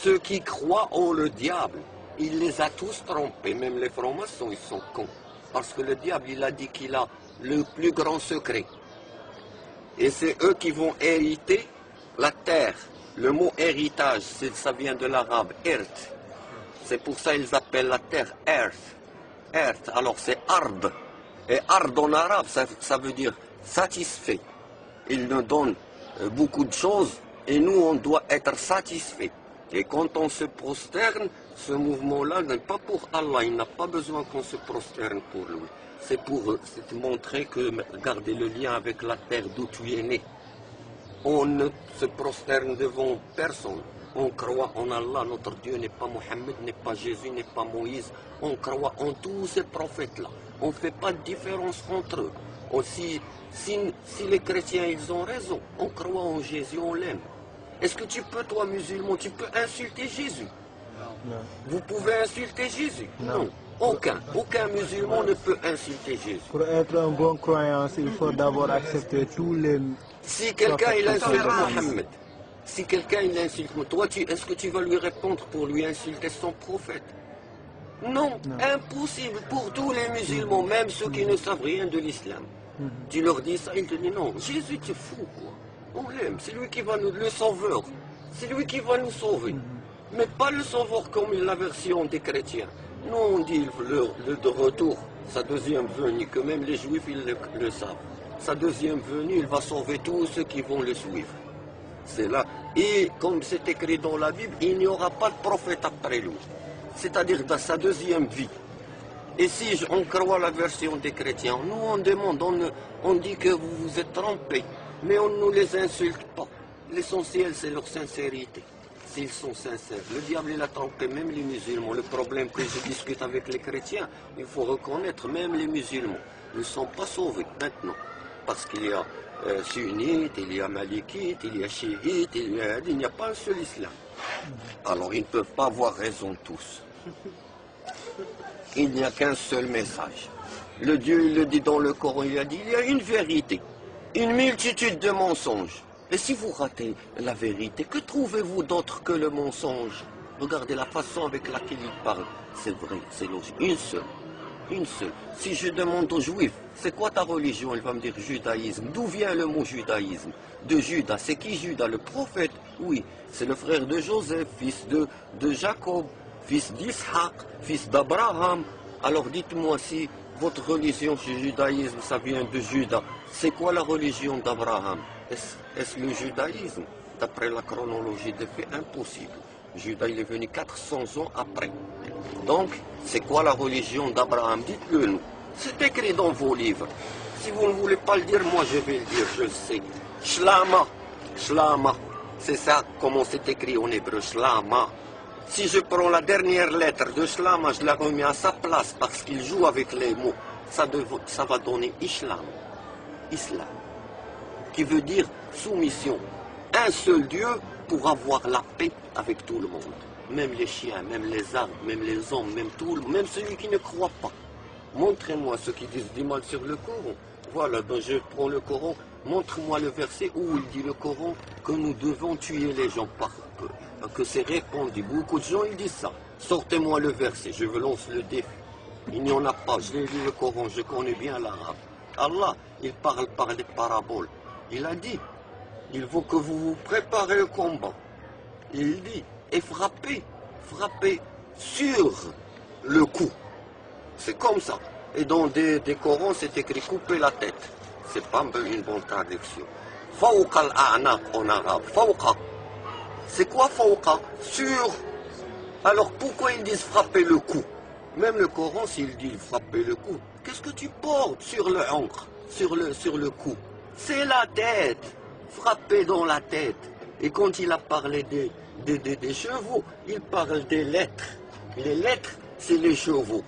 Ceux qui croient en le diable, il les a tous trompés, même les francs-maçons, ils sont cons. Parce que le diable, il a dit qu'il a le plus grand secret. Et c'est eux qui vont hériter la terre. Le mot héritage, ça vient de l'arabe, earth. C'est pour ça qu'ils appellent la terre earth. Earth, alors c'est ard. Et ard en arabe, ça veut dire satisfait. Il nous donne beaucoup de choses et nous, on doit être satisfait. Et quand on se prosterne, ce mouvement-là n'est pas pour Allah, il n'a pas besoin qu'on se prosterne pour lui. C'est pour montrer que, regardez le lien avec la terre d'où tu es né. On ne se prosterne devant personne. On croit en Allah, notre Dieu n'est pas Mohammed, n'est pas Jésus, n'est pas Moïse. On croit en tous ces prophètes-là. On ne fait pas de différence entre eux. Aussi, si les chrétiens, ils ont raison, on croit en Jésus, on l'aime. Est-ce que tu peux, toi musulman, tu peux insulter Jésus? Non. Vous pouvez insulter Jésus? Non. Aucun musulman ne peut insulter Jésus. Pour être un bon croyant, il faut d'abord accepter tous les... Si quelqu'un il insulte Mohammed, si quelqu'un il insulte, toi, est-ce que tu vas lui répondre pour lui insulter son prophète? Non, impossible pour tous les musulmans, même ceux qui ne savent rien de l'islam. Tu leur dis ça, ils te disent non, Jésus tu es fou quoi. On l'aime, c'est lui qui va nous, le sauveur, c'est lui qui va nous sauver. Mais pas le sauveur comme la version des chrétiens. Nous on dit de retour, sa deuxième venue, que même les juifs ils le savent. Sa deuxième venue, il va sauver tous ceux qui vont le suivre. C'est là. Et comme c'est écrit dans la Bible, il n'y aura pas de prophète après lui. C'est-à-dire dans sa deuxième vie. Et si on croit la version des chrétiens, nous on demande, on dit que vous vous êtes trompés, mais on ne nous les insulte pas. L'essentiel c'est leur sincérité, s'ils sont sincères. Le diable il a trompé même les musulmans. Le problème que je discute avec les chrétiens, il faut reconnaître, même les musulmans ne sont pas sauvés maintenant. Parce qu'il y a sunnites, il y a malikites, il y a chiites, il n'y a pas un seul islam. Alors ils ne peuvent pas avoir raison tous. Il n'y a qu'un seul message. Le Dieu il le dit dans le Coran, il a dit, il y a une vérité, une multitude de mensonges. Et si vous ratez la vérité, que trouvez-vous d'autre que le mensonge? Regardez la façon avec laquelle il parle. C'est vrai, c'est logique. Une seule. Une seule. Si je demande aux juifs, c'est quoi ta religion? Il va me dire judaïsme. D'où vient le mot judaïsme? De Judas. C'est qui Judas? Le prophète? Oui, c'est le frère de Joseph, fils de Jacob, fils d'Ishaq, fils d'Abraham. Alors dites-moi si votre religion, ce judaïsme, ça vient de Judas. C'est quoi la religion d'Abraham? Est-ce le judaïsme? D'après la chronologie des faits, impossible. Judas, il est venu 400 ans après. Donc, c'est quoi la religion d'Abraham? Dites-le nous. C'est écrit dans vos livres. Si vous ne voulez pas le dire, moi je vais le dire, je le sais. Shlama. Shlama. C'est ça, comment c'est écrit en hébreu. Shlama. Si je prends la dernière lettre de Shlama, je la remets à sa place parce qu'il joue avec les mots. Ça va donner Islam. Islam. Qui veut dire soumission. Un seul Dieu pour avoir la paix avec tout le monde. Même les chiens, même les arbres, même les hommes, même même celui qui ne croit pas. Montrez-moi ceux qui disent du mal sur le Coran. Voilà, donc je prends le Coran, montre-moi le verset où il dit le Coran que nous devons tuer les gens que c'est répandu. Beaucoup de gens ils disent ça. Sortez-moi le verset, je vous lance le défi. Il n'y en a pas, je l'ai lu le Coran, je connais bien l'arabe. Allah, il parle par des paraboles. Il a dit, il faut que vous vous préparez au combat. Il dit, et frappez sur le cou. C'est comme ça. Et dans des Corans, c'est écrit couper la tête. C'est pas une bonne traduction. Fawqa al-a'naq en arabe. Fawqa. C'est quoi fawqa? Sur. Alors pourquoi ils disent frapper le cou? Même le Coran, s'il dit frapper le cou, qu'est-ce que tu portes sur le encre, sur le cou? C'est la tête. Frapper dans la tête. Et quand il a parlé des chevaux, il parle des lettres. Les lettres, c'est les chevaux.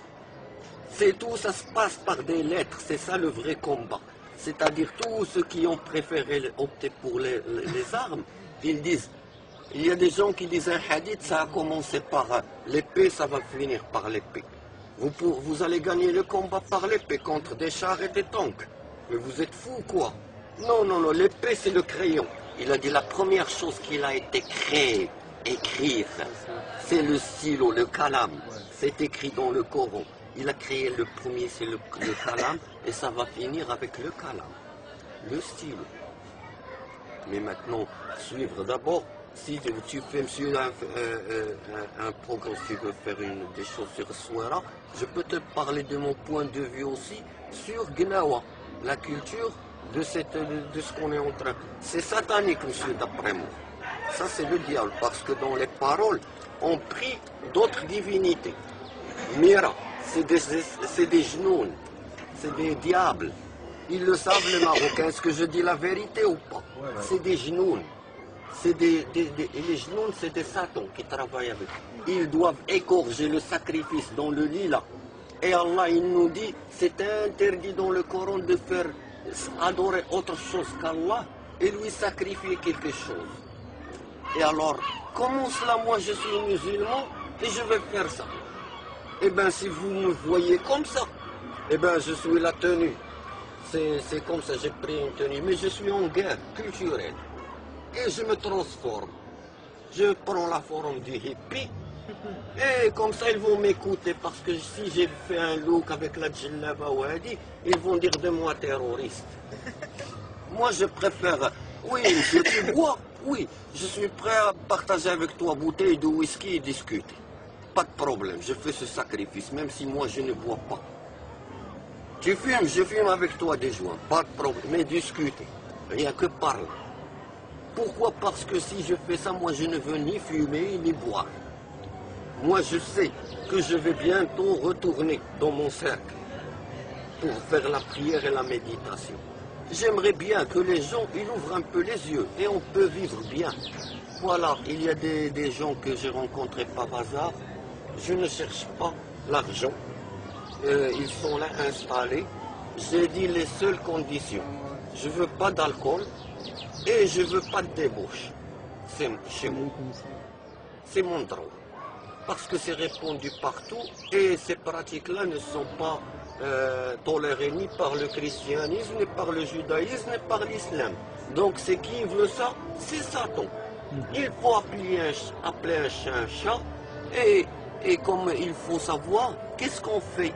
C'est tout, ça se passe par des lettres. C'est ça le vrai combat. C'est-à-dire tous ceux qui ont préféré opter pour les armes, ils disent, il y a des gens qui disent un hadith, ça a commencé par l'épée, ça va finir par l'épée. Vous allez gagner le combat par l'épée contre des chars et des tanks. Mais vous êtes fous quoi? Non, l'épée c'est le crayon. Il a dit la première chose qu'il a été créée, écrire. C'est le stylo, le kalam. C'est écrit dans le Coran. Il a créé le premier, c'est le kalam, et ça va finir avec le kalam, le stylo. Mais maintenant, suivre d'abord, si tu fais sur un programme, si tu veux faire des choses sur Souara, je peux te parler de mon point de vue aussi sur Gnawa, la culture de ce qu'on est en train. C'est satanique, monsieur, d'après moi. Ça, c'est le diable, parce que dans les paroles, on prie d'autres divinités. Mira, c'est des genoux, c'est des diables. Ils le savent, les Marocains. Est-ce que je dis la vérité ou pas? C'est des genoux. Les genoux, c'est des satans qui travaillent avec. Ils doivent égorger le sacrifice dans le lit là. Et Allah, il nous dit, c'est interdit dans le Coran de faire adorer autre chose qu'Allah et lui sacrifier quelque chose. Et alors, comment cela, moi je suis musulman et je vais faire ça? Eh bien, si vous me voyez comme ça, eh bien, je suis la tenue. C'est comme ça, j'ai pris une tenue, mais je suis en guerre culturelle. Et je me transforme. Je prends la forme du hippie. Et comme ça, ils vont m'écouter, parce que si j'ai fait un look avec la djellaba wadi, ils vont dire de moi terroriste. Moi, je préfère... Oui, monsieur, tu bois? Oui, je suis prêt à partager avec toi bouteille de whisky et discuter. Pas de problème, je fais ce sacrifice, même si moi, je ne bois pas. Tu fumes, je fume avec toi des joints, pas de problème, mais discuter, rien que parler. Pourquoi? Parce que si je fais ça, moi, je ne veux ni fumer, ni boire. Moi, je sais que je vais bientôt retourner dans mon cercle pour faire la prière et la méditation. J'aimerais bien que les gens, ils ouvrent un peu les yeux et on peut vivre bien. Voilà, il y a des gens que j'ai rencontrés par hasard. Je ne cherche pas l'argent. Ils sont là installés. J'ai dit les seules conditions. Je ne veux pas d'alcool et je ne veux pas de débauche. C'est chez moi. C'est mon droit. Parce que c'est répandu partout et ces pratiques-là ne sont pas tolérées ni par le christianisme, ni par le judaïsme, ni par l'islam. Donc c'est qui veut ça? C'est Satan. Il faut appeler un chat un chat et comme il faut savoir, qu'est-ce qu'on fait?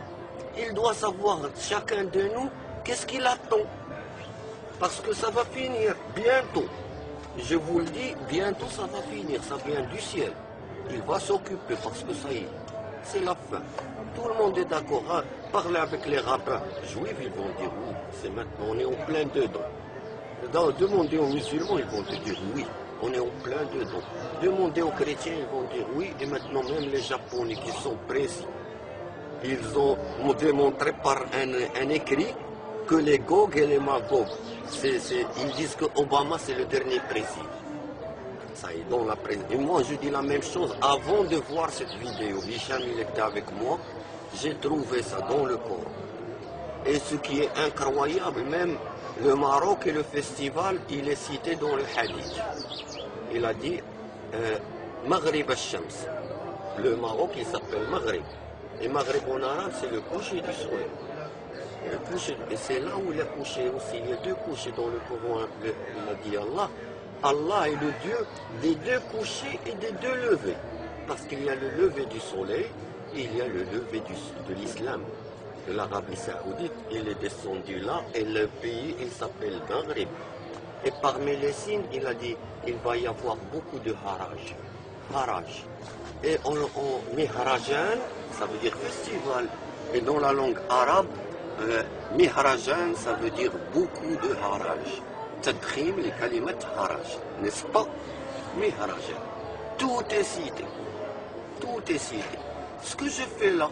Il doit savoir, chacun de nous, qu'est-ce qu'il attend. Parce que ça va finir bientôt. Je vous le dis, bientôt ça va finir, ça vient du ciel. Il va s'occuper parce que ça y est, c'est la fin. Tout le monde est d'accord. Hein? Parler avec les rabbins juifs, ils vont dire oui, c'est maintenant, on est en plein dedans. Demander aux musulmans, ils vont te dire oui, on est en plein dedans. Demander aux chrétiens, ils vont dire oui, et maintenant même les Japonais qui sont précis. Ils ont démontré par un écrit que les Gog et les Magog, ils disent que Obama c'est le dernier président. Ça est dans la presse. Et moi, je dis la même chose. Avant de voir cette vidéo, Hicham, il était avec moi, j'ai trouvé ça dans le Coran. Et ce qui est incroyable, même le Maroc et le festival, il est cité dans le hadith. Il a dit Maghrib al-Shams. Le Maroc, il s'appelle Maghrib. Et Maghrib en arabe, c'est le coucher du soleil. Et c'est là où il a couché aussi. Il y a deux couchers dans le Coran. Il a dit Allah. Allah est le Dieu des deux couchers et des deux levées. Parce qu'il y a le lever du soleil et il y a le lever de l'islam. De l'Arabie Saoudite, il est descendu là et le pays, il s'appelle Maghrib. Et parmi les signes, il a dit, il va y avoir beaucoup de haraj. Haraj. Et on mihrajan, ça veut dire festival. Et dans la langue arabe, mihrajan, ça veut dire beaucoup de haraj. Tadkhim, les kalimat haraj, n'est-ce pas? Mihraj. Tout est cité. Tout est cité. Ce que je fais là,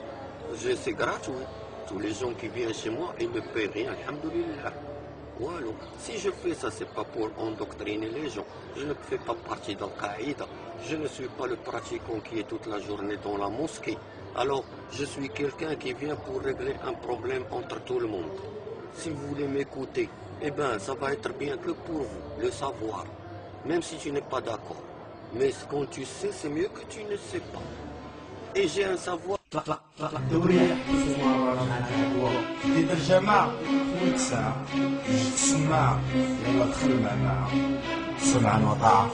c'est gratuit. Tous les gens qui viennent chez moi, ils ne paient rien, alhamdoulilah. Voilà. Si je fais ça, c'est pas pour endoctriner les gens. Je ne fais pas partie d'Al-Qaïda. Je ne suis pas le pratiquant qui est toute la journée dans la mosquée. Alors, je suis quelqu'un qui vient pour régler un problème entre tout le monde. Si vous voulez m'écouter, eh bien, ça va être bien que pour vous, le savoir, même si tu n'es pas d'accord. Mais quand tu sais, c'est mieux que tu ne sais pas. Et j'ai un savoir. سمع يلا دخل معنا سمعا وطاعة